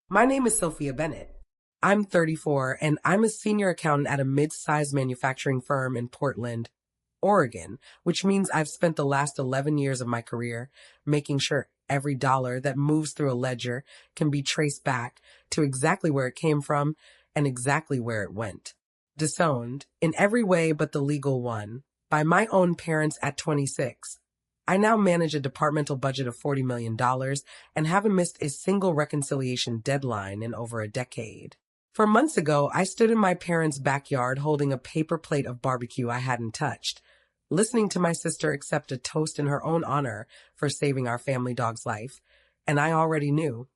My name is Sophia Bennett. I'm 34 and I'm a senior accountant at a mid-sized manufacturing firm in Portland, Oregon, which means I've spent the last 11 years of my career making sure every dollar that moves through a ledger can be traced back to exactly where it came from and exactly where it went. Disowned in every way but the legal one by my own parents at 26. I now manage a departmental budget of $40 million and haven't missed a single reconciliation deadline in over a decade. 4 months ago, I stood in my parents' backyard holding a paper plate of barbecue I hadn't touched, listening to my sister accept a toast in her own honor for saving our family dog's life, and I already knew,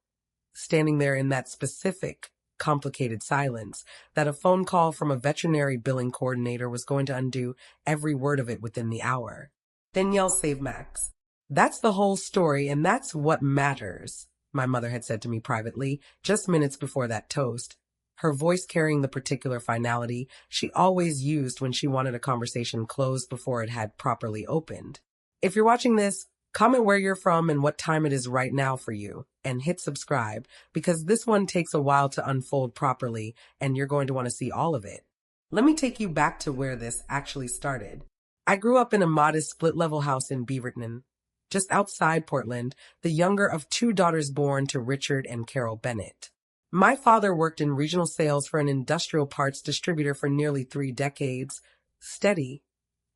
standing there in that specific, complicated silence, that a phone call from a veterinary billing coordinator was going to undo every word of it within the hour. Danielle saved Max. That's the whole story, and that's what matters, my mother had said to me privately, just minutes before that toast, her voice carrying the particular finality she always used when she wanted a conversation closed before it had properly opened. If you're watching this, comment where you're from and what time it is right now for you, and hit subscribe, because this one takes a while to unfold properly, and you're going to want to see all of it. Let me take you back to where this actually started. I grew up in a modest split-level house in Beaverton, just outside Portland, the younger of two daughters born to Richard and Carol Bennett. My father worked in regional sales for an industrial parts distributor for nearly 3 decades. Steady,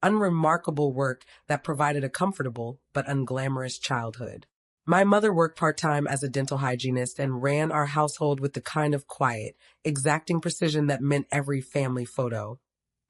unremarkable work that provided a comfortable but unglamorous childhood. My mother worked part-time as a dental hygienist and ran our household with the kind of quiet, exacting precision that meant every family photo,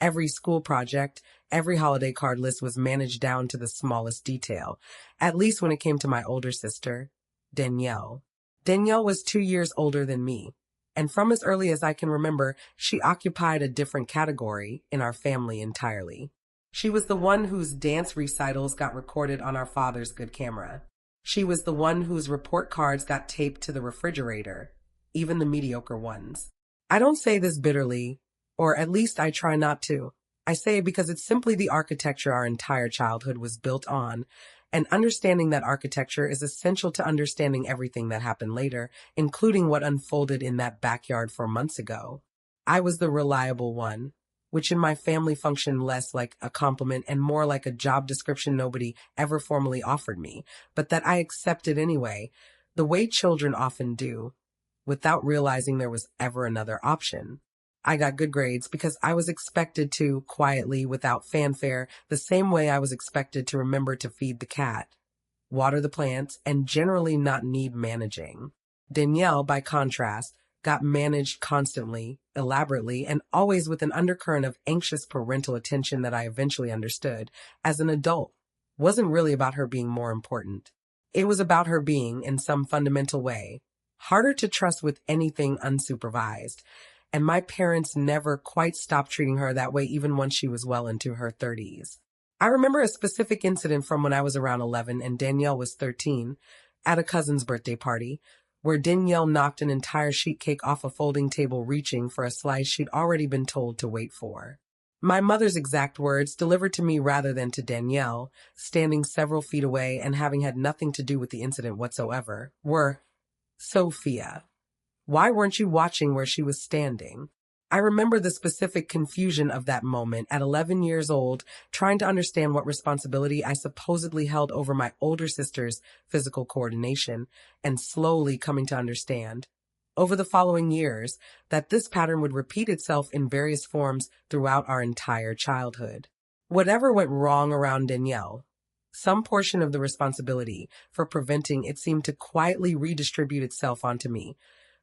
every school project, every holiday card list was managed down to the smallest detail, at least when it came to my older sister, Danielle. Danielle was 2 years older than me, and from as early as I can remember, she occupied a different category in our family entirely. She was the one whose dance recitals got recorded on our father's good camera. She was the one whose report cards got taped to the refrigerator, even the mediocre ones. I don't say this bitterly, or at least I try not to. I say it because it's simply the architecture our entire childhood was built on, and understanding that architecture is essential to understanding everything that happened later, including what unfolded in that backyard 4 months ago. I was the reliable one, which in my family functioned less like a compliment and more like a job description nobody ever formally offered me, but that I accepted anyway, the way children often do, without realizing there was ever another option. I got good grades because I was expected to, quietly, without fanfare, the same way I was expected to remember to feed the cat, water the plants, and generally not need managing. Danielle, by contrast, got managed constantly, elaborately, and always with an undercurrent of anxious parental attention that I eventually understood, as an adult, wasn't really about her being more important. It was about her being, in some fundamental way, harder to trust with anything unsupervised. And my parents never quite stopped treating her that way even once she was well into her 30s. I remember a specific incident from when I was around 11 and Danielle was 13, at a cousin's birthday party, where Danielle knocked an entire sheet cake off a folding table reaching for a slice she'd already been told to wait for. My mother's exact words, delivered to me rather than to Danielle, standing several feet away and having had nothing to do with the incident whatsoever, were, "Sophia, why weren't you watching where she was standing?" I remember the specific confusion of that moment at 11 years old, trying to understand what responsibility I supposedly held over my older sister's physical coordination, and slowly coming to understand, over the following years, that this pattern would repeat itself in various forms throughout our entire childhood. Whatever went wrong around Danielle, some portion of the responsibility for preventing it seemed to quietly redistribute itself onto me,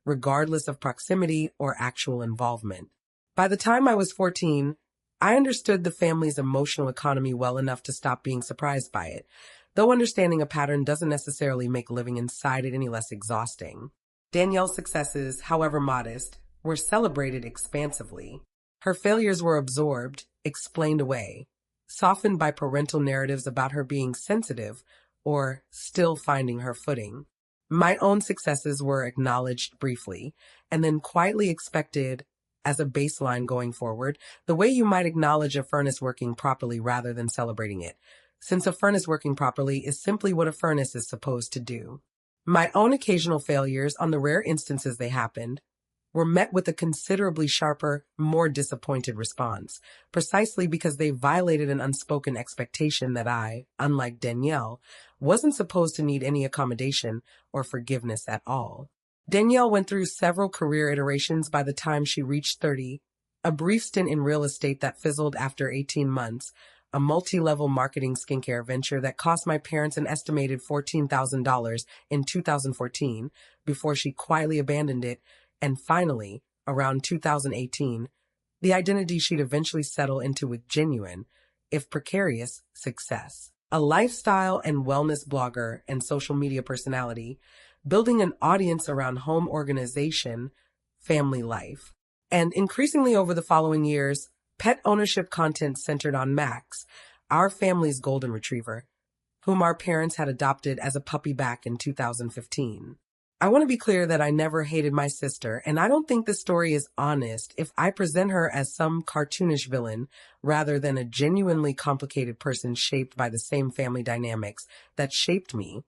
regardless of proximity or actual involvement. By the time I was 14, I understood the family's emotional economy well enough to stop being surprised by it, though understanding a pattern doesn't necessarily make living inside it any less exhausting. Danielle's successes, however modest, were celebrated expansively. Her failures were absorbed, explained away, softened by parental narratives about her being sensitive or still finding her footing. My own successes were acknowledged briefly, and then quietly expected as a baseline going forward, the way you might acknowledge a furnace working properly rather than celebrating it, since a furnace working properly is simply what a furnace is supposed to do. My own occasional failures, on the rare instances they happened, were met with a considerably sharper, more disappointed response, precisely because they violated an unspoken expectation that I, unlike Danielle, wasn't supposed to need any accommodation or forgiveness at all. Danielle went through several career iterations by the time she reached 30, a brief stint in real estate that fizzled after 18 months, a multi-level marketing skincare venture that cost my parents an estimated $14,000 in 2014 before she quietly abandoned it, and finally, around 2018, the identity she'd eventually settle into with genuine, if precarious, success. A lifestyle and wellness blogger and social media personality, building an audience around home organization, family life. And increasingly over the following years, pet ownership content centered on Max, our family's golden retriever, whom our parents had adopted as a puppy back in 2015. I want to be clear that I never hated my sister, and I don't think the story is honest if I present her as some cartoonish villain rather than a genuinely complicated person shaped by the same family dynamics that shaped me,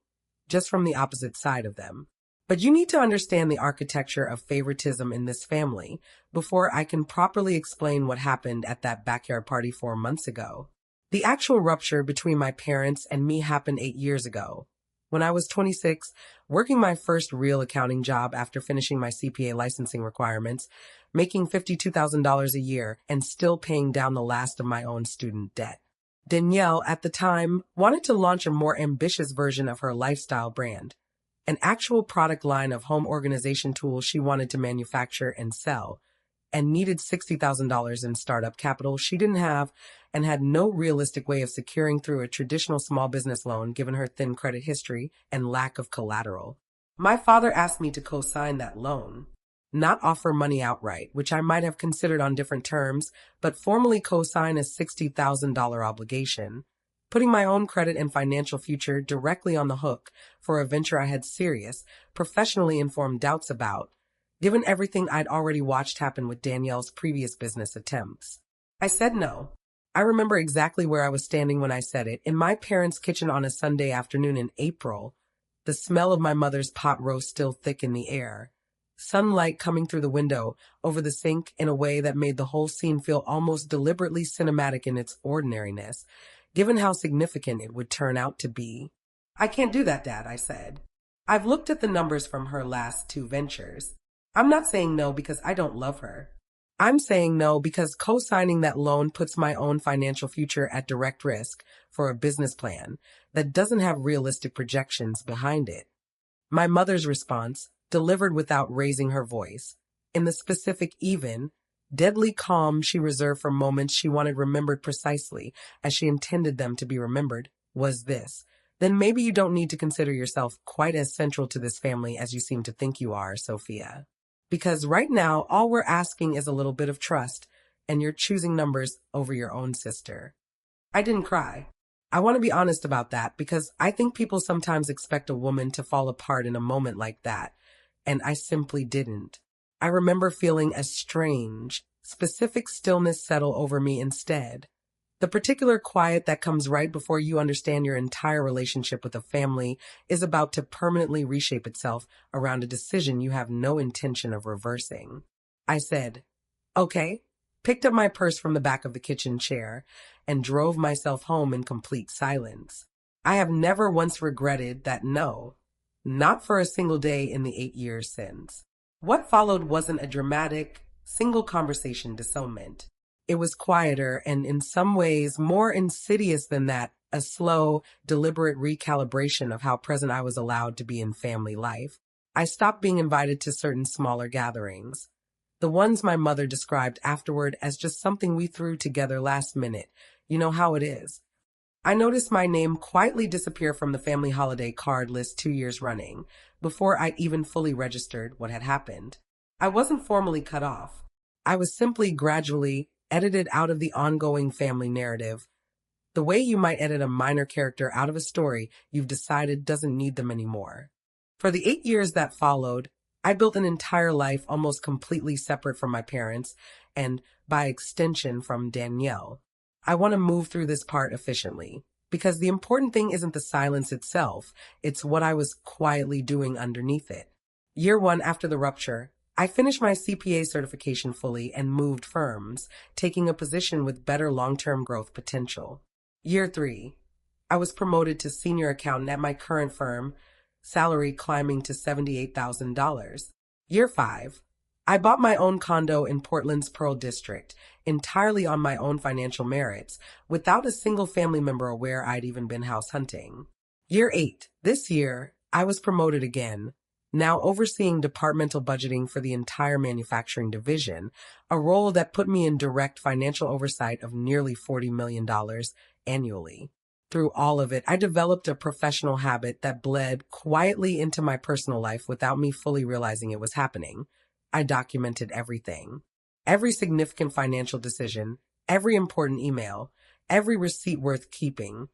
just from the opposite side of them. But you need to understand the architecture of favoritism in this family before I can properly explain what happened at that backyard party 4 months ago. The actual rupture between my parents and me happened 8 years ago. When I was 26, working my first real accounting job after finishing my CPA licensing requirements, making $52,000 a year, and still paying down the last of my own student debt. Danielle, at the time, wanted to launch a more ambitious version of her lifestyle brand, an actual product line of home organization tools she wanted to manufacture and sell, and needed $60,000 in startup capital she didn't have and had no realistic way of securing through a traditional small business loan given her thin credit history and lack of collateral. My father asked me to co-sign that loan, not offer money outright, which I might have considered on different terms, but formally co-sign a $60,000 obligation, putting my own credit and financial future directly on the hook for a venture I had serious, professionally informed doubts about, given everything I'd already watched happen with Danielle's previous business attempts. I said no. I remember exactly where I was standing when I said it, in my parents' kitchen on a Sunday afternoon in April, the smell of my mother's pot roast still thick in the air, sunlight coming through the window over the sink in a way that made the whole scene feel almost deliberately cinematic in its ordinariness, given how significant it would turn out to be. I can't do that, Dad, I said. I've looked at the numbers from her last 2 ventures. I'm not saying no because I don't love her. I'm saying no because co-signing that loan puts my own financial future at direct risk for a business plan that doesn't have realistic projections behind it. My mother's response, delivered without raising her voice, in the specific even, deadly calm she reserved for moments she wanted remembered precisely as she intended them to be remembered, was this: then maybe you don't need to consider yourself quite as central to this family as you seem to think you are, Sophia. Because right now, all we're asking is a little bit of trust, and you're choosing numbers over your own sister. I didn't cry. I want to be honest about that because I think people sometimes expect a woman to fall apart in a moment like that, and I simply didn't. I remember feeling a strange, specific stillness settle over me instead. The particular quiet that comes right before you understand your entire relationship with a family is about to permanently reshape itself around a decision you have no intention of reversing. I said, okay, picked up my purse from the back of the kitchen chair, and drove myself home in complete silence. I have never once regretted that no, not for a single day in the 8 years since. What followed wasn't a dramatic, single conversation disownment. It was quieter and in some ways more insidious than that, a slow, deliberate recalibration of how present I was allowed to be in family life. I stopped being invited to certain smaller gatherings, the ones my mother described afterward as just something we threw together last minute. You know how it is. I noticed my name quietly disappear from the family holiday card list 2 years running, before I even fully registered what had happened. I wasn't formally cut off. I was simply gradually edited out of the ongoing family narrative, the way you might edit a minor character out of a story you've decided doesn't need them anymore. For the 8 years that followed, I built an entire life almost completely separate from my parents and, by extension, from Danielle. I want to move through this part efficiently, because the important thing isn't the silence itself, it's what I was quietly doing underneath it. Year 1 after the rupture, I finished my CPA certification fully and moved firms, taking a position with better long-term growth potential. Year 3, I was promoted to senior accountant at my current firm, salary climbing to $78,000. Year 5, I bought my own condo in Portland's Pearl District, entirely on my own financial merits, without a single family member aware I'd even been house hunting. Year 8, this year, I was promoted again, now overseeing departmental budgeting for the entire manufacturing division, a role that put me in direct financial oversight of nearly $40 million annually. Through all of it, I developed a professional habit that bled quietly into my personal life without me fully realizing it was happening. I documented everything. Every significant financial decision, every important email, every receipt worth keeping,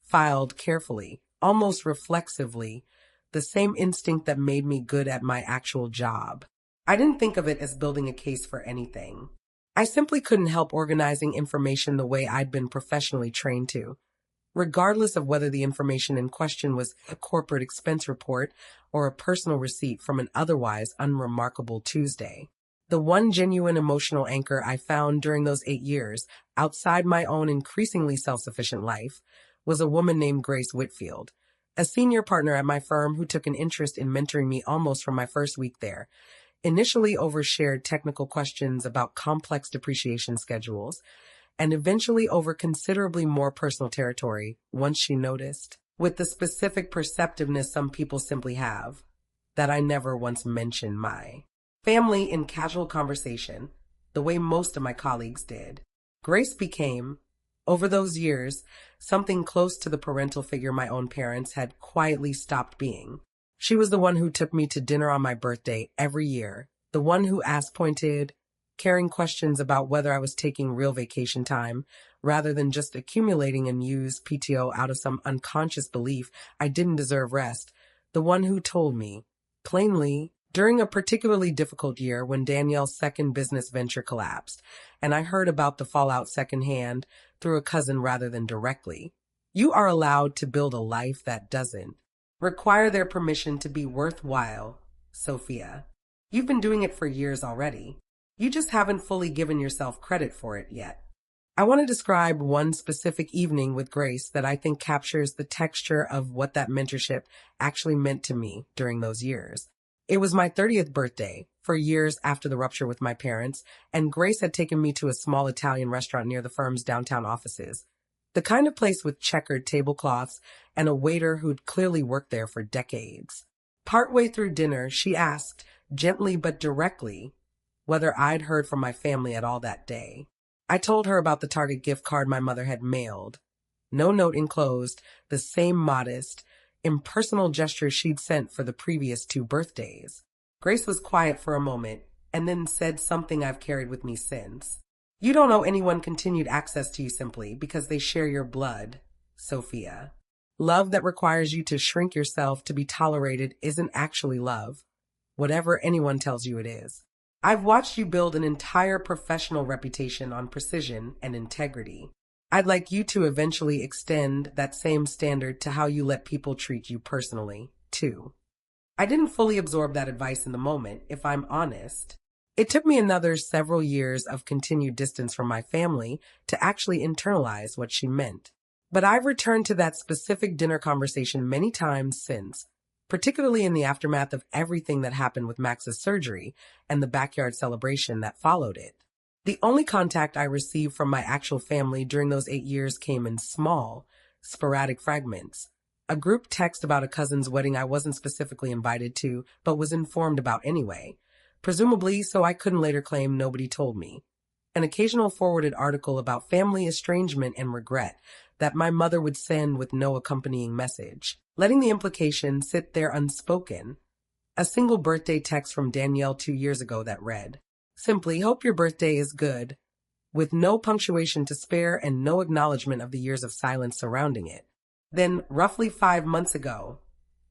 filed carefully, almost reflexively, the same instinct that made me good at my actual job. I didn't think of it as building a case for anything. I simply couldn't help organizing information the way I'd been professionally trained to, regardless of whether the information in question was a corporate expense report or a personal receipt from an otherwise unremarkable Tuesday. The one genuine emotional anchor I found during those 8 years, outside my own increasingly self-sufficient life, was a woman named Grace Whitfield, a senior partner at my firm who took an interest in mentoring me almost from my first week there, initially over shared technical questions about complex depreciation schedules, and eventually over considerably more personal territory once she noticed, with the specific perceptiveness some people simply have, that I never once mentioned my family in casual conversation, the way most of my colleagues did. Grace became, over those years, something close to the parental figure my own parents had quietly stopped being. She was the one who took me to dinner on my birthday every year, the one who asked pointed, caring questions about whether I was taking real vacation time, rather than just accumulating unused PTO out of some unconscious belief I didn't deserve rest, the one who told me, plainly, during a particularly difficult year when Danielle's second business venture collapsed, and I heard about the fallout secondhand through a cousin rather than directly, you are allowed to build a life that doesn't require their permission to be worthwhile, Sophia. You've been doing it for years already. You just haven't fully given yourself credit for it yet. I want to describe one specific evening with Grace that I think captures the texture of what that mentorship actually meant to me during those years. It was my 30th birthday, 4 years after the rupture with my parents, and Grace had taken me to a small Italian restaurant near the firm's downtown offices. The kind of place with checkered tablecloths and a waiter who'd clearly worked there for decades. Partway through dinner, she asked, gently but directly, whether I'd heard from my family at all that day. I told her about the Target gift card my mother had mailed. No note enclosed, the same modest, impersonal gesture she'd sent for the previous 2 birthdays. Grace was quiet for a moment, and then said something I've carried with me since. You don't owe anyone continued access to you simply because they share your blood, Sophia. Love that requires you to shrink yourself to be tolerated isn't actually love, whatever anyone tells you it is. I've watched you build an entire professional reputation on precision and integrity. I'd like you to eventually extend that same standard to how you let people treat you personally, too. I didn't fully absorb that advice in the moment, if I'm honest. It took me another several years of continued distance from my family to actually internalize what she meant. But I've returned to that specific dinner conversation many times since, particularly in the aftermath of everything that happened with Max's surgery and the backyard celebration that followed it. The only contact I received from my actual family during those 8 years came in small, sporadic fragments. A group text about a cousin's wedding I wasn't specifically invited to, but was informed about anyway, presumably so I couldn't later claim nobody told me. An occasional forwarded article about family estrangement and regret that my mother would send with no accompanying message, letting the implication sit there unspoken. A single birthday text from Danielle 2 years ago that read, simply, hope your birthday is good, with no punctuation to spare and no acknowledgement of the years of silence surrounding it. Then, roughly 5 months ago,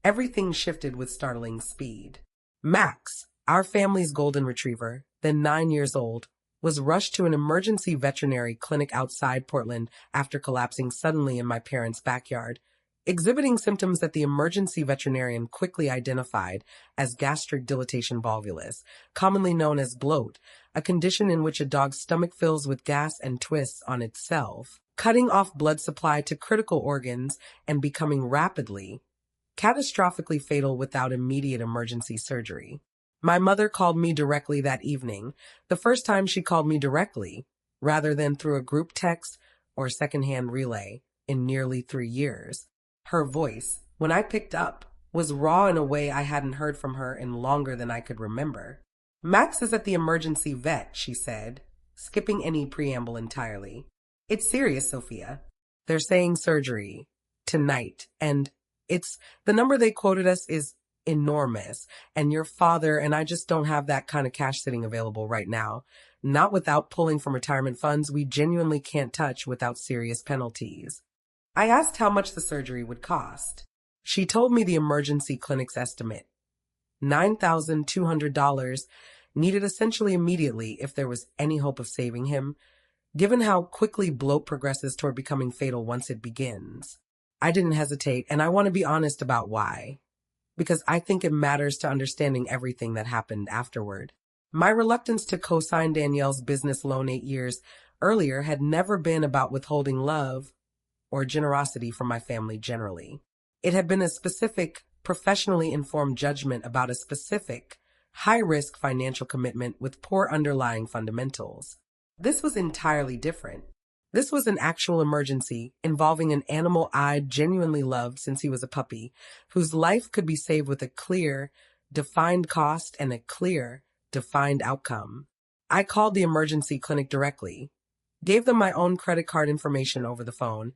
everything shifted with startling speed. Max, our family's golden retriever, then 9 years old, was rushed to an emergency veterinary clinic outside Portland after collapsing suddenly in my parents' backyard, exhibiting symptoms that the emergency veterinarian quickly identified as gastric dilatation volvulus, commonly known as bloat, a condition in which a dog's stomach fills with gas and twists on itself, cutting off blood supply to critical organs and becoming rapidly, catastrophically fatal without immediate emergency surgery. My mother called me directly that evening, the first time she called me directly, rather than through a group text or secondhand relay, in nearly 3 years. Her voice, when I picked up, was raw in a way I hadn't heard from her in longer than I could remember. "Max is at the emergency vet," she said, skipping any preamble entirely. "It's serious, Sophia. They're saying surgery tonight, and the number they quoted us is enormous, and your father and I just don't have that kind of cash sitting available right now. Not without pulling from retirement funds we genuinely can't touch without serious penalties." I asked how much the surgery would cost. She told me the emergency clinic's estimate, $9,200, needed essentially immediately if there was any hope of saving him, given how quickly bloat progresses toward becoming fatal once it begins. I didn't hesitate, and I want to be honest about why, because I think it matters to understanding everything that happened afterward. My reluctance to co-sign Danielle's business loan 8 years earlier had never been about withholding love or generosity from my family generally. It had been a specific, professionally informed judgment about a specific, high-risk financial commitment with poor underlying fundamentals. This was entirely different. This was an actual emergency involving an animal I'd genuinely loved since he was a puppy, whose life could be saved with a clear, defined cost and a clear, defined outcome. I called the emergency clinic directly, gave them my own credit card information over the phone,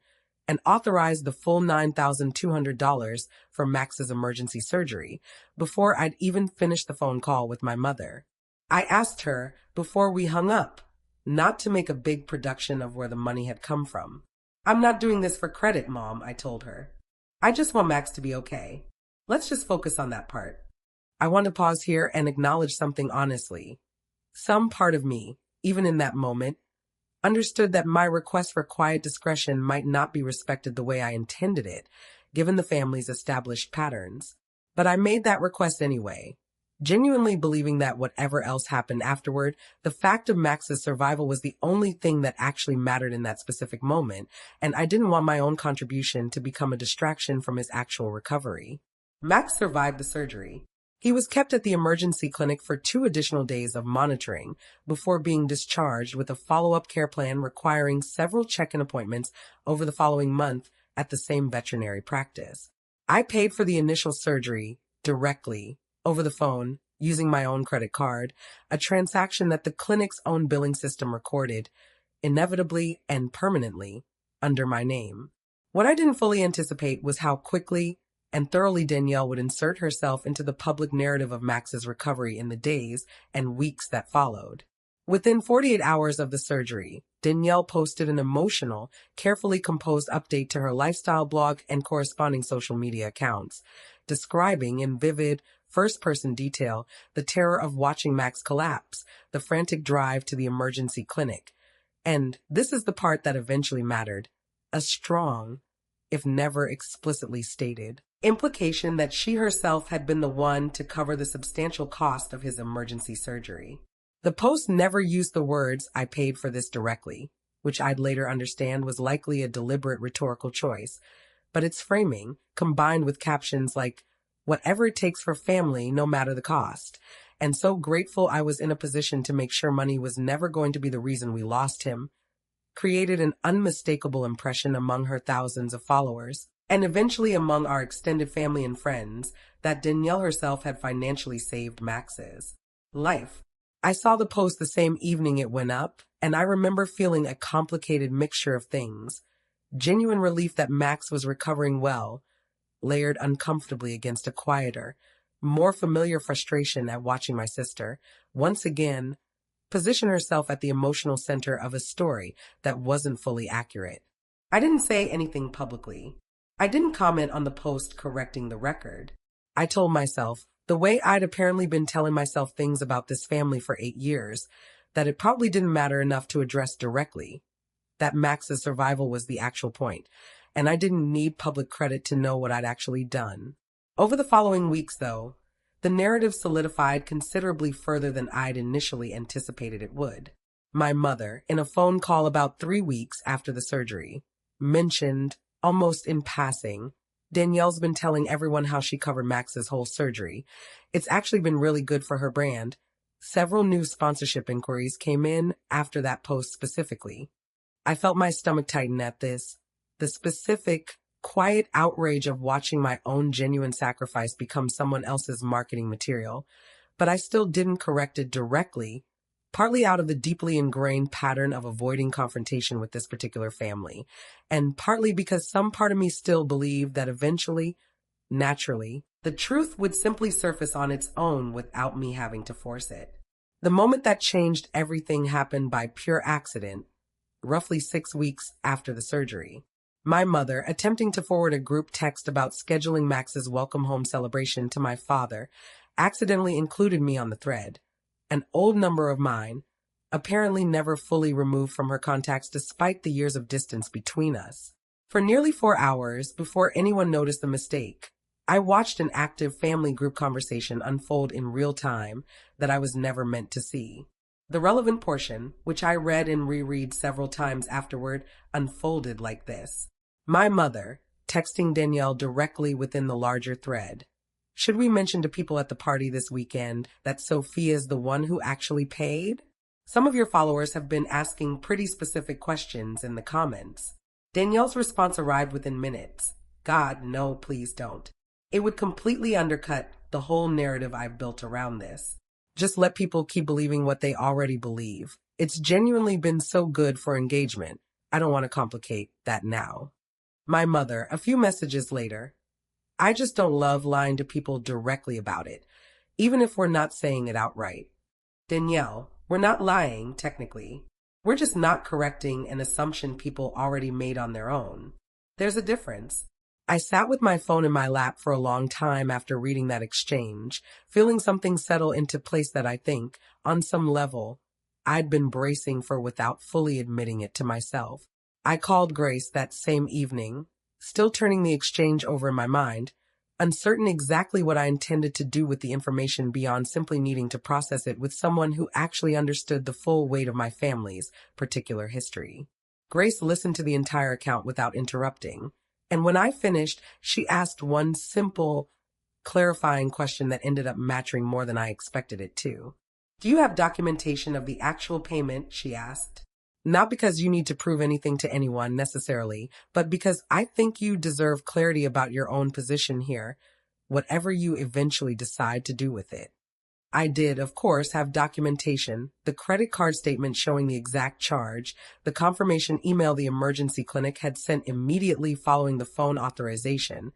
and authorized the full $9,200 for Max's emergency surgery before I'd even finished the phone call with my mother. I asked her, before we hung up, not to make a big production of where the money had come from. "I'm not doing this for credit, Mom," I told her. "I just want Max to be okay. Let's just focus on that part." I want to pause here and acknowledge something honestly. Some part of me, even in that moment, understood that my request for quiet discretion might not be respected the way I intended it, given the family's established patterns. But I made that request anyway, genuinely believing that whatever else happened afterward, the fact of Max's survival was the only thing that actually mattered in that specific moment, and I didn't want my own contribution to become a distraction from his actual recovery. Max survived the surgery. He was kept at the emergency clinic for 2 additional days of monitoring before being discharged with a follow-up care plan requiring several check-in appointments over the following month at the same veterinary practice. I paid for the initial surgery directly over the phone using my own credit card, a transaction that the clinic's own billing system recorded, inevitably and permanently, under my name. What I didn't fully anticipate was how quickly and thoroughly Danielle would insert herself into the public narrative of Max's recovery in the days and weeks that followed. Within 48 hours of the surgery, Danielle posted an emotional, carefully composed update to her lifestyle blog and corresponding social media accounts, describing in vivid, first-person detail the terror of watching Max collapse, the frantic drive to the emergency clinic, and this is the part that eventually mattered, a strong, if never explicitly stated, implication that she herself had been the one to cover the substantial cost of his emergency surgery. The post never used the words, "I paid for this directly," which I'd later understand was likely a deliberate rhetorical choice, but its framing, combined with captions like, "Whatever it takes for family, no matter the cost," and so grateful I was in a position to make sure money was never going to be the reason we lost him, created an unmistakable impression among her thousands of followers, and eventually among our extended family and friends, that Danielle herself had financially saved Max's life. I saw the post the same evening it went up, and I remember feeling a complicated mixture of things. Genuine relief that Max was recovering well, layered uncomfortably against a quieter, more familiar frustration at watching my sister, once again, position herself at the emotional center of a story that wasn't fully accurate. I didn't say anything publicly. I didn't comment on the post correcting the record. I told myself, the way I'd apparently been telling myself things about this family for 8 years, that it probably didn't matter enough to address directly, that Max's survival was the actual point, and I didn't need public credit to know what I'd actually done. Over the following weeks, though, the narrative solidified considerably further than I'd initially anticipated it would. My mother, in a phone call about 3 weeks after the surgery, mentioned, almost in passing, Danielle's been telling everyone how she covered Max's whole surgery. It's actually been really good for her brand. Several new sponsorship inquiries came in after that post specifically. I felt my stomach tighten at this. The specific, quiet outrage of watching my own genuine sacrifice become someone else's marketing material. But I still didn't correct it directly, partly out of the deeply ingrained pattern of avoiding confrontation with this particular family, and partly because some part of me still believed that eventually, naturally, the truth would simply surface on its own without me having to force it. The moment that changed everything happened by pure accident, roughly 6 weeks after the surgery. My mother, attempting to forward a group text about scheduling Max's welcome home celebration to my father, accidentally included me on the thread. An old number of mine, apparently never fully removed from her contacts despite the years of distance between us. For nearly 4 hours before anyone noticed the mistake, I watched an active family group conversation unfold in real time that I was never meant to see. The relevant portion, which I read and reread several times afterward, unfolded like this. My mother, texting Danielle directly within the larger thread. Should we mention to people at the party this weekend that Sophia's the one who actually paid? Some of your followers have been asking pretty specific questions in the comments. Danielle's response arrived within minutes. God, no, please don't. It would completely undercut the whole narrative I've built around this. Just let people keep believing what they already believe. It's genuinely been so good for engagement. I don't want to complicate that now. My mother, a few messages later. I just don't love lying to people directly about it, even if we're not saying it outright. Danielle, we're not lying, technically. We're just not correcting an assumption people already made on their own. There's a difference. I sat with my phone in my lap for a long time after reading that exchange, feeling something settle into place that I think, on some level, I'd been bracing for without fully admitting it to myself. I called Grace that same evening, still turning the exchange over in my mind, uncertain exactly what I intended to do with the information beyond simply needing to process it with someone who actually understood the full weight of my family's particular history. Grace listened to the entire account without interrupting, and when I finished, she asked one simple, clarifying question that ended up matching more than I expected it to. Do you have documentation of the actual payment? She asked. Not because you need to prove anything to anyone necessarily, but because I think you deserve clarity about your own position here, whatever you eventually decide to do with it. I did, of course, have documentation, the credit card statement showing the exact charge, the confirmation email the emergency clinic had sent immediately following the phone authorization,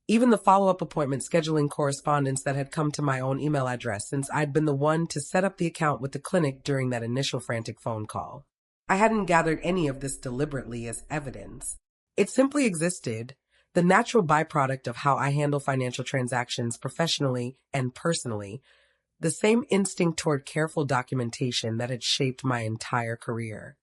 even the follow-up appointment scheduling correspondence that had come to my own email address since I'd been the one to set up the account with the clinic during that initial frantic phone call. I hadn't gathered any of this deliberately as evidence. It simply existed, the natural byproduct of how I handle financial transactions professionally and personally, the same instinct toward careful documentation that had shaped my entire career.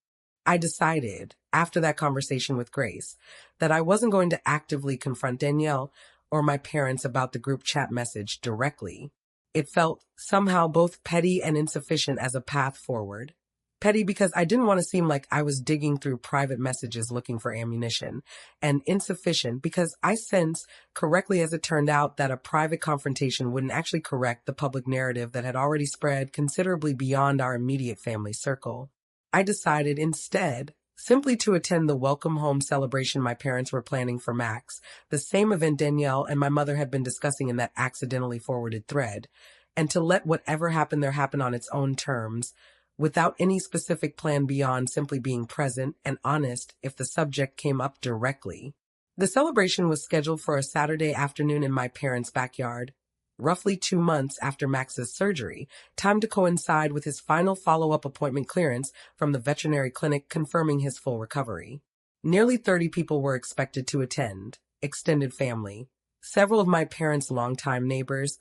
I decided, after that conversation with Grace, that I wasn't going to actively confront Danielle or my parents about the group chat message directly. It felt somehow both petty and insufficient as a path forward. Petty because I didn't want to seem like I was digging through private messages looking for ammunition, and insufficient because I sensed, correctly as it turned out, that a private confrontation wouldn't actually correct the public narrative that had already spread considerably beyond our immediate family circle. I decided instead simply to attend the welcome home celebration my parents were planning for Max, the same event Danielle and my mother had been discussing in that accidentally forwarded thread, and to let whatever happened there happen on its own terms, without any specific plan beyond simply being present and honest if the subject came up directly. The celebration was scheduled for a Saturday afternoon in my parents' backyard, roughly 2 months after Max's surgery, time to coincide with his final follow-up appointment clearance from the veterinary clinic confirming his full recovery. Nearly 30 people were expected to attend, extended family, several of my parents' longtime neighbors,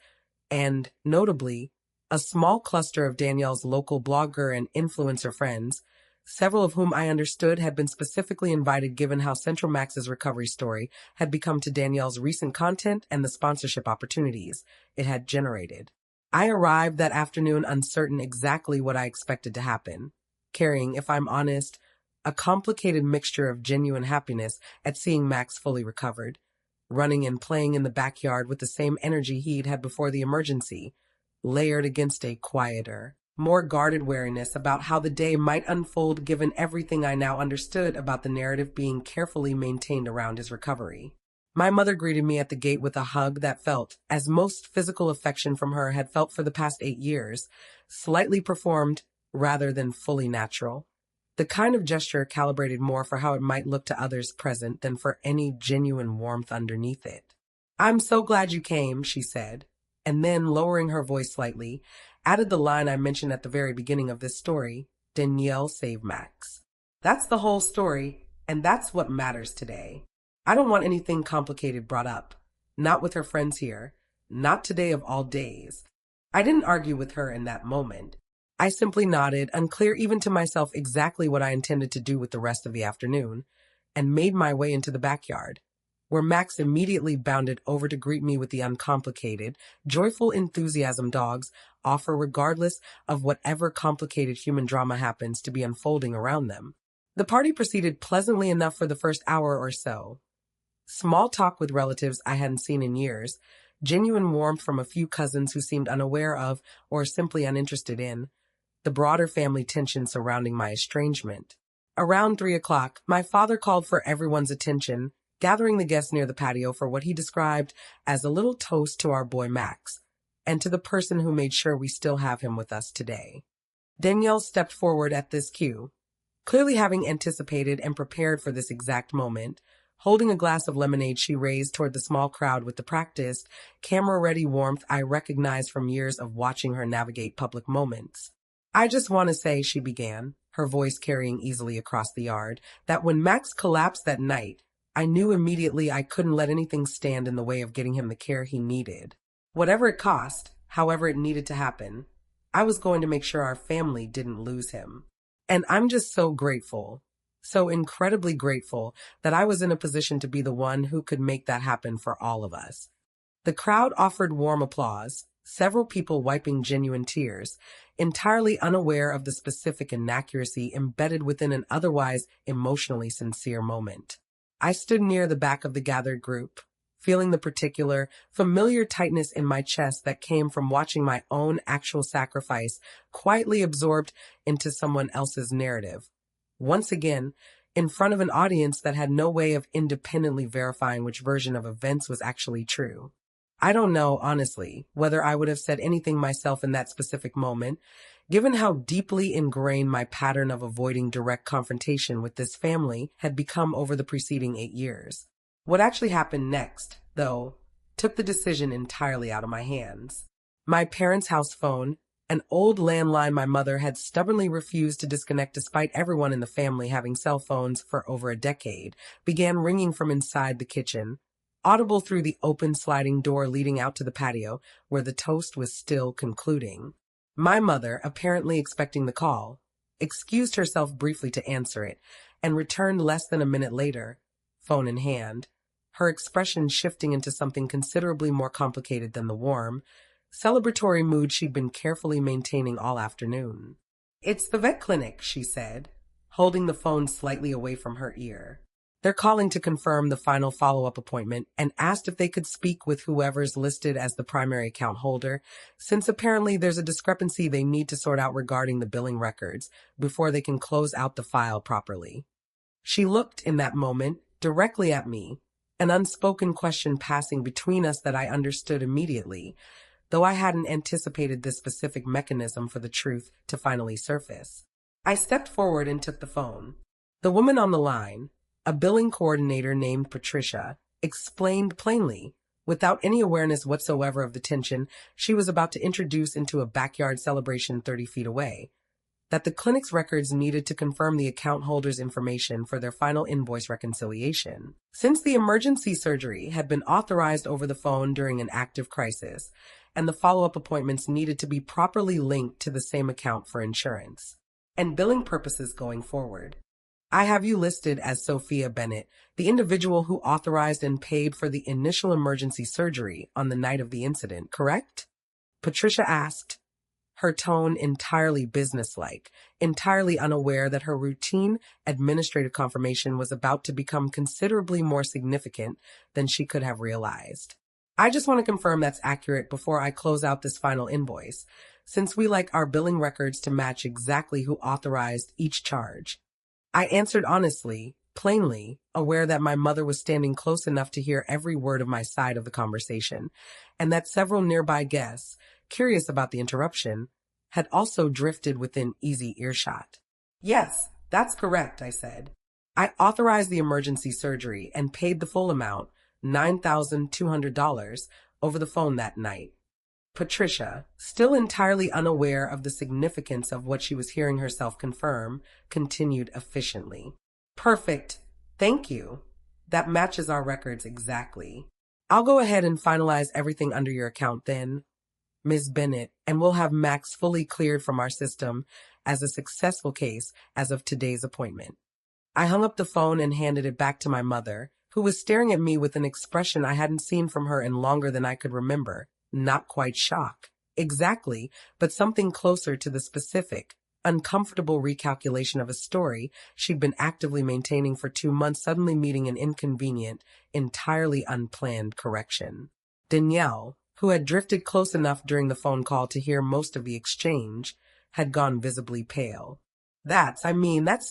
and, notably, A small cluster of Danielle's local blogger and influencer friends, several of whom I understood had been specifically invited given how Central Max's recovery story had become to Danielle's recent content and the sponsorship opportunities it had generated. I arrived that afternoon uncertain exactly what I expected to happen, carrying, if I'm honest, a complicated mixture of genuine happiness at seeing Max fully recovered, running and playing in the backyard with the same energy he'd had before the emergency, layered against a quieter, more guarded wariness about how the day might unfold given everything I now understood about the narrative being carefully maintained around his recovery. My mother greeted me at the gate with a hug that felt, as most physical affection from her had felt for the past 8 years, slightly performed rather than fully natural. The kind of gesture calibrated more for how it might look to others present than for any genuine warmth underneath it. "I'm so glad you came," she said, and then, lowering her voice slightly, added the line I mentioned at the very beginning of this story: "Danielle saved Max." That's the whole story, and that's what matters today. I don't want anything complicated brought up. Not with her friends here. Not today of all days. I didn't argue with her in that moment. I simply nodded, unclear even to myself exactly what I intended to do with the rest of the afternoon, and made my way into the backyard, where Max immediately bounded over to greet me with the uncomplicated, joyful enthusiasm dogs offer regardless of whatever complicated human drama happens to be unfolding around them. The party proceeded pleasantly enough for the first hour or so. Small talk with relatives I hadn't seen in years, genuine warmth from a few cousins who seemed unaware of or simply uninterested in the broader family tension surrounding my estrangement. Around 3 o'clock, my father called for everyone's attention, gathering the guests near the patio for what he described as a little toast to our boy Max, and to the person who made sure we still have him with us today. Danielle stepped forward at this cue, clearly having anticipated and prepared for this exact moment. Holding a glass of lemonade, she raised toward the small crowd with the practiced, camera-ready warmth I recognized from years of watching her navigate public moments. "I just want to say," she began, her voice carrying easily across the yard, "that when Max collapsed that night, I knew immediately I couldn't let anything stand in the way of getting him the care he needed. Whatever it cost, however it needed to happen, I was going to make sure our family didn't lose him. And I'm just so grateful. So incredibly grateful that I was in a position to be the one who could make that happen for all of us." The crowd offered warm applause, several people wiping genuine tears, entirely unaware of the specific inaccuracy embedded within an otherwise emotionally sincere moment. I stood near the back of the gathered group, feeling the particular, familiar tightness in my chest that came from watching my own actual sacrifice quietly absorbed into someone else's narrative. Once again, in front of an audience that had no way of independently verifying which version of events was actually true. I don't know, honestly, whether I would have said anything myself in that specific moment, given how deeply ingrained my pattern of avoiding direct confrontation with this family had become over the preceding 8 years. What actually happened next, though, took the decision entirely out of my hands. My parents' house phone, an old landline my mother had stubbornly refused to disconnect despite everyone in the family having cell phones for over a decade, began ringing from inside the kitchen, audible through the open sliding door leading out to the patio where the toast was still concluding. My mother, apparently expecting the call, excused herself briefly to answer it and returned less than a minute later, phone in hand, her expression shifting into something considerably more complicated than the warm, celebratory mood she'd been carefully maintaining all afternoon. "It's the vet clinic," she said, holding the phone slightly away from her ear. "They're calling to confirm the final follow-up appointment and asked if they could speak with whoever's listed as the primary account holder, since apparently there's a discrepancy they need to sort out regarding the billing records before they can close out the file properly." She looked, in that moment, directly at me, an unspoken question passing between us that I understood immediately, though I hadn't anticipated this specific mechanism for the truth to finally surface. I stepped forward and took the phone. The woman on the line, a billing coordinator named Patricia, explained plainly, without any awareness whatsoever of the tension she was about to introduce into a backyard celebration 30 feet away, that the clinic's records needed to confirm the account holder's information for their final invoice reconciliation. Since the emergency surgery had been authorized over the phone during an active crisis, and the follow-up appointments needed to be properly linked to the same account for insurance and billing purposes going forward. I have you listed as Sophia Bennett, the individual who authorized and paid for the initial emergency surgery on the night of the incident, correct? Patricia asked, her tone entirely businesslike, entirely unaware that her routine administrative confirmation was about to become considerably more significant than she could have realized. I just want to confirm that's accurate before I close out this final invoice, since we like our billing records to match exactly who authorized each charge. I answered honestly, plainly, aware that my mother was standing close enough to hear every word of my side of the conversation, and that several nearby guests, curious about the interruption, had also drifted within easy earshot. Yes, that's correct, I said. I authorized the emergency surgery and paid the full amount, $9,200, over the phone that night. Patricia, still entirely unaware of the significance of what she was hearing herself confirm, continued efficiently. Perfect. Thank you. That matches our records exactly. I'll go ahead and finalize everything under your account then, Ms. Bennett, and we'll have Max fully cleared from our system as a successful case as of today's appointment. I hung up the phone and handed it back to my mother, who was staring at me with an expression I hadn't seen from her in longer than I could remember. Not quite shock, exactly, but something closer to the specific, uncomfortable recalculation of a story she'd been actively maintaining for 2 months, suddenly meeting an inconvenient, entirely unplanned correction. Danielle, who had drifted close enough during the phone call to hear most of the exchange, had gone visibly pale. That's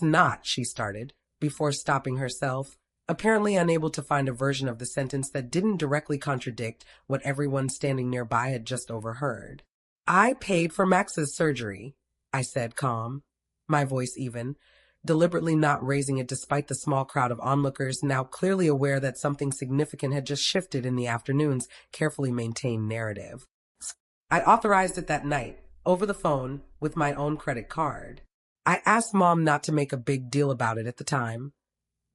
not, she started, before stopping herself, apparently unable to find a version of the sentence that didn't directly contradict what everyone standing nearby had just overheard. I paid for Max's surgery, I said, calm, my voice even, deliberately not raising it despite the small crowd of onlookers now clearly aware that something significant had just shifted in the afternoon's carefully maintained narrative. I authorized it that night, over the phone, with my own credit card. I asked Mom not to make a big deal about it at the time,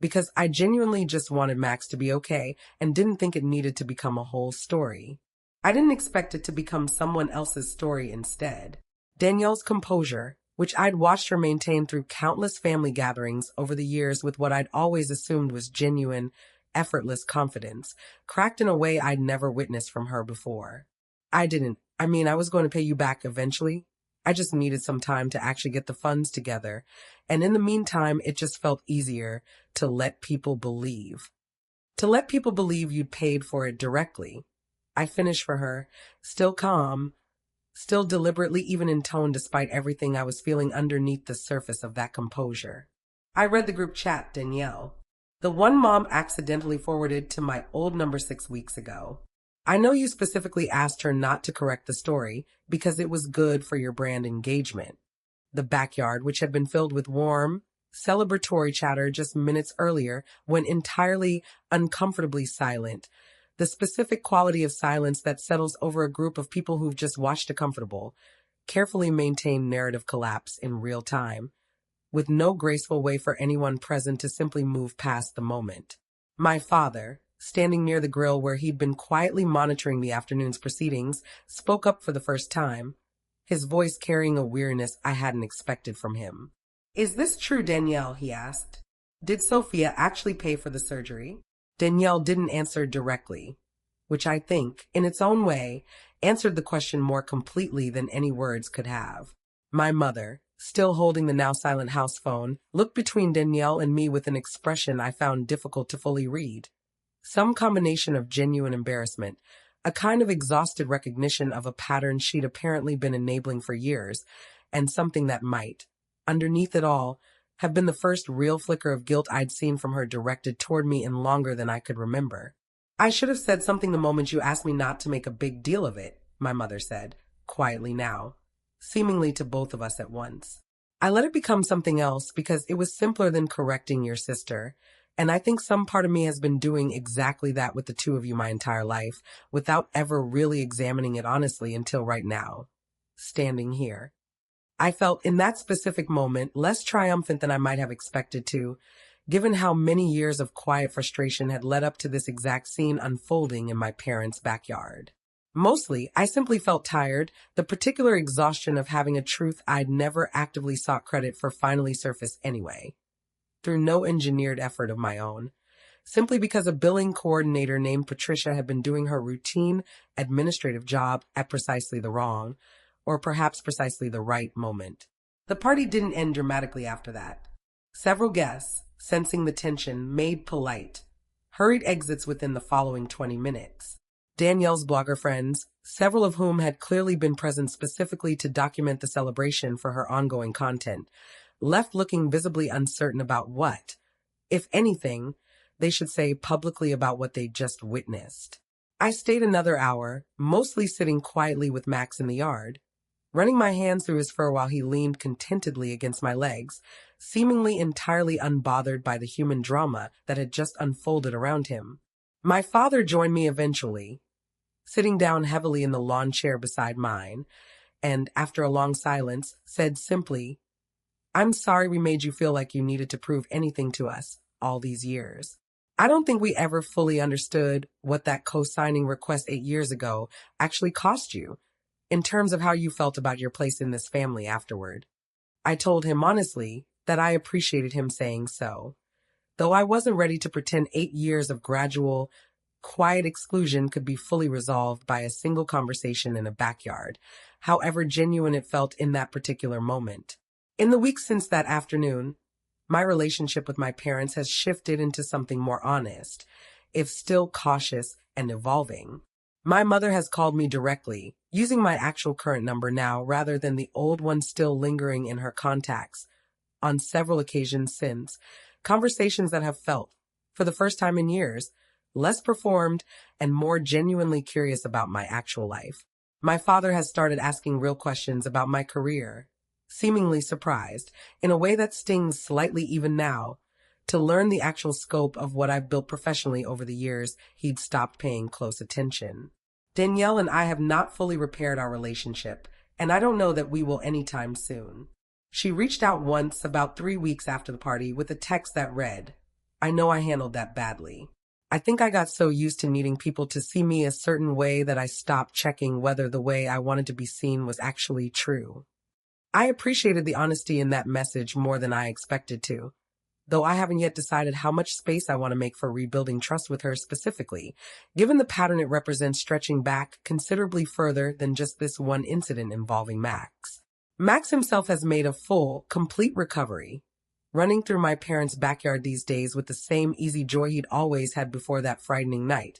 because I genuinely just wanted Max to be okay and didn't think it needed to become a whole story. I didn't expect it to become someone else's story instead. Danielle's composure, which I'd watched her maintain through countless family gatherings over the years with what I'd always assumed was genuine, effortless confidence, cracked in a way I'd never witnessed from her before. I was going to pay you back eventually. I just needed some time to actually get the funds together, and in the meantime, it just felt easier to let people believe. To let people believe you'd paid for it directly. I finished for her, still calm, still deliberately even in tone despite everything I was feeling underneath the surface of that composure. I read the group chat, Danielle. The one Mom accidentally forwarded to my old number 6 weeks ago. I know you specifically asked her not to correct the story because it was good for your brand engagement. The backyard, which had been filled with warm, celebratory chatter just minutes earlier, went entirely uncomfortably silent. The specific quality of silence that settles over a group of people who've just watched a comfortable, carefully maintained narrative collapse in real time, with no graceful way for anyone present to simply move past the moment. My father, standing near the grill where he'd been quietly monitoring the afternoon's proceedings, spoke up for the first time, his voice carrying a weariness I hadn't expected from him. Is this true, Danielle? He asked. Did Sophia actually pay for the surgery? Danielle didn't answer directly, which I think, in its own way, answered the question more completely than any words could have. My mother, still holding the now silent house phone, looked between Danielle and me with an expression I found difficult to fully read. Some combination of genuine embarrassment, a kind of exhausted recognition of a pattern she'd apparently been enabling for years, and something that might, underneath it all, have been the first real flicker of guilt I'd seen from her directed toward me in longer than I could remember. I should have said something the moment you asked me not to make a big deal of it, my mother said, quietly now, seemingly to both of us at once. I let it become something else because it was simpler than correcting your sister, and I think some part of me has been doing exactly that with the two of you my entire life, without ever really examining it honestly until right now, standing here. I felt in that specific moment less triumphant than I might have expected to, given how many years of quiet frustration had led up to this exact scene unfolding in my parents' backyard. Mostly, I simply felt tired, the particular exhaustion of having a truth I'd never actively sought credit for finally surfaced anyway, through no engineered effort of my own, simply because a billing coordinator named Patricia had been doing her routine administrative job at precisely the wrong, or perhaps precisely the right moment. The party didn't end dramatically after that. Several guests, sensing the tension, made polite, hurried exits within the following 20 minutes. Danielle's blogger friends, several of whom had clearly been present specifically to document the celebration for her ongoing content, left looking visibly uncertain about what, if anything, they should say publicly about what they just witnessed. I stayed another hour, mostly sitting quietly with Max in the yard, running my hands through his fur while he leaned contentedly against my legs, seemingly entirely unbothered by the human drama that had just unfolded around him. My father joined me eventually, sitting down heavily in the lawn chair beside mine, and, after a long silence, said simply, "I'm sorry we made you feel like you needed to prove anything to us all these years. I don't think we ever fully understood what that co-signing request 8 years ago actually cost you, in terms of how you felt about your place in this family afterward." I told him honestly that I appreciated him saying so, though I wasn't ready to pretend 8 years of gradual, quiet exclusion could be fully resolved by a single conversation in a backyard, however genuine it felt in that particular moment. In the weeks since that afternoon, my relationship with my parents has shifted into something more honest, if still cautious and evolving. My mother has called me directly, using my actual current number now rather than the old one still lingering in her contacts, on several occasions since, conversations that have felt, for the first time in years, less performed and more genuinely curious about my actual life. My father has started asking real questions about my career, seemingly surprised, in a way that stings slightly even now, to learn the actual scope of what I've built professionally over the years he'd stopped paying close attention. Danielle and I have not fully repaired our relationship, and I don't know that we will anytime soon. She reached out once about 3 weeks after the party with a text that read, "I know I handled that badly. I think I got so used to needing people to see me a certain way that I stopped checking whether the way I wanted to be seen was actually true." I appreciated the honesty in that message more than I expected to, though I haven't yet decided how much space I want to make for rebuilding trust with her specifically, given the pattern it represents stretching back considerably further than just this one incident involving Max. Max himself has made a full, complete recovery, running through my parents' backyard these days with the same easy joy he'd always had before that frightening night,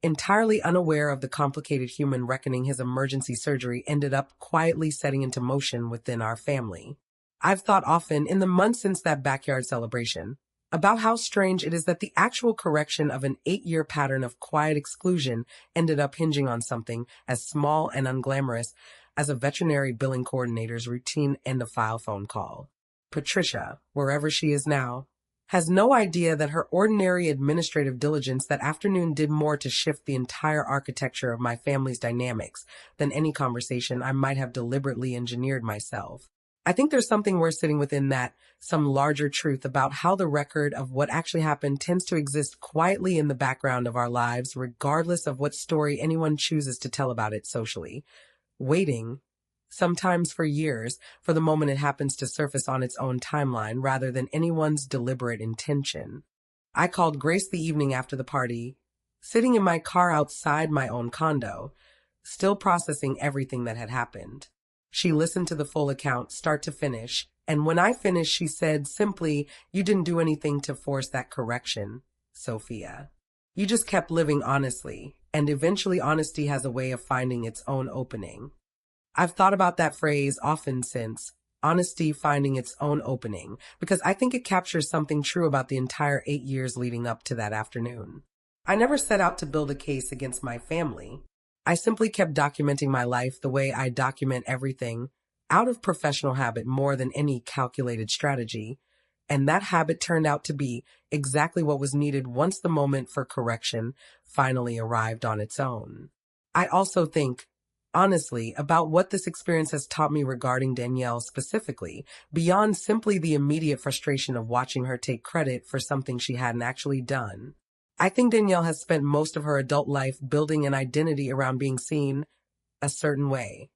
entirely unaware of the complicated human reckoning his emergency surgery ended up quietly setting into motion within our family. I've thought often, in the months since that backyard celebration, about how strange it is that the actual correction of an 8-year pattern of quiet exclusion ended up hinging on something as small and unglamorous as a veterinary billing coordinator's routine end-of-file phone call. Patricia, wherever she is now, has no idea that her ordinary administrative diligence that afternoon did more to shift the entire architecture of my family's dynamics than any conversation I might have deliberately engineered myself. I think there's something worth sitting within that, some larger truth about how the record of what actually happened tends to exist quietly in the background of our lives, regardless of what story anyone chooses to tell about it socially, waiting, sometimes for years, for the moment it happens to surface on its own timeline rather than anyone's deliberate intention. I called Grace the evening after the party, sitting in my car outside my own condo, still processing everything that had happened. She listened to the full account, start to finish, and when I finished, she said simply, "You didn't do anything to force that correction, Sophia. You just kept living honestly, and eventually honesty has a way of finding its own opening." I've thought about that phrase often since, honesty finding its own opening, because I think it captures something true about the entire 8 years leading up to that afternoon. I never set out to build a case against my family. I simply kept documenting my life the way I document everything, out of professional habit more than any calculated strategy, and that habit turned out to be exactly what was needed once the moment for correction finally arrived on its own. I also think, honestly, about what this experience has taught me regarding Danielle specifically, beyond simply the immediate frustration of watching her take credit for something she hadn't actually done. I think Danielle has spent most of her adult life building an identity around being seen a certain way.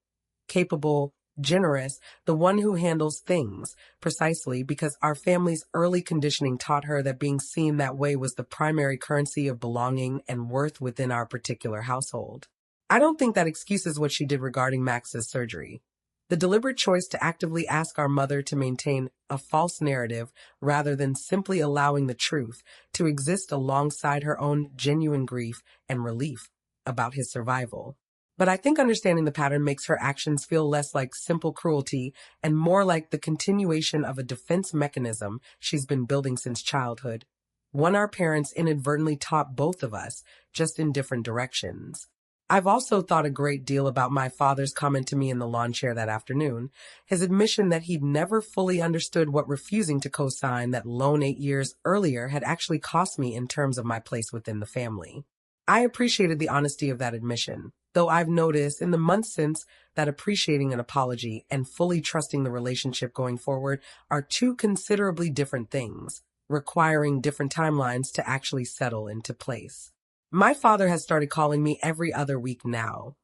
Capable, generous, the one who handles things, precisely because our family's early conditioning taught her that being seen that way was the primary currency of belonging and worth within our particular household. I don't think that excuses what she did regarding Max's surgery. The deliberate choice to actively ask our mother to maintain a false narrative rather than simply allowing the truth to exist alongside her own genuine grief and relief about his survival. But I think understanding the pattern makes her actions feel less like simple cruelty and more like the continuation of a defense mechanism she's been building since childhood. One our parents inadvertently taught both of us, just in different directions. I've also thought a great deal about my father's comment to me in the lawn chair that afternoon, his admission that he'd never fully understood what refusing to co-sign that loan 8 years earlier had actually cost me in terms of my place within the family. I appreciated the honesty of that admission, though I've noticed in the months since that appreciating an apology and fully trusting the relationship going forward are two considerably different things, requiring different timelines to actually settle into place. My father has started calling me every other week now.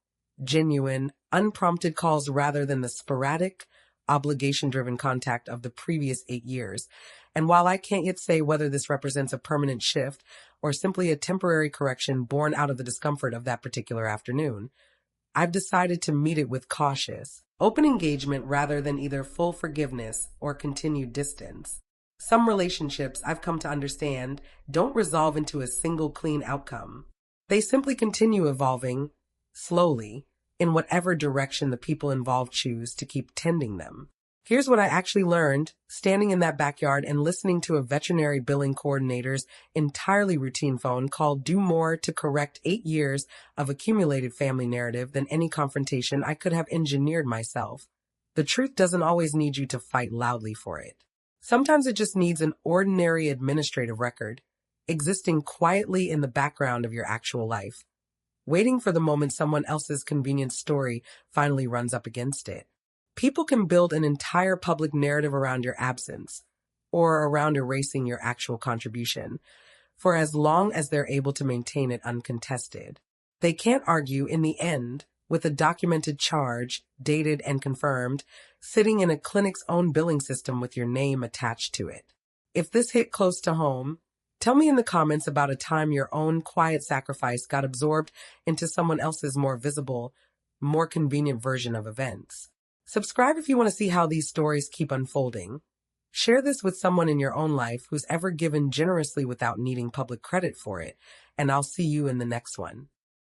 Genuine, unprompted calls rather than the sporadic, obligation-driven contact of the previous 8 years. And while I can't yet say whether this represents a permanent shift or simply a temporary correction born out of the discomfort of that particular afternoon, I've decided to meet it with cautious, open engagement rather than either full forgiveness or continued distance. Some relationships, I've come to understand, don't resolve into a single clean outcome. They simply continue evolving, slowly, in whatever direction the people involved choose to keep tending them. Here's what I actually learned, standing in that backyard and listening to a veterinary billing coordinator's entirely routine phone call do more to correct 8 years of accumulated family narrative than any confrontation I could have engineered myself. The truth doesn't always need you to fight loudly for it. Sometimes it just needs an ordinary administrative record, existing quietly in the background of your actual life, waiting for the moment someone else's convenient story finally runs up against it. People can build an entire public narrative around your absence, or around erasing your actual contribution, for as long as they're able to maintain it uncontested. They can't argue in the end with a documented charge, dated and confirmed, sitting in a clinic's own billing system with your name attached to it. If this hit close to home, tell me in the comments about a time your own quiet sacrifice got absorbed into someone else's more visible, more convenient version of events. Subscribe if you want to see how these stories keep unfolding. Share this with someone in your own life who's ever given generously without needing public credit for it, and I'll see you in the next one.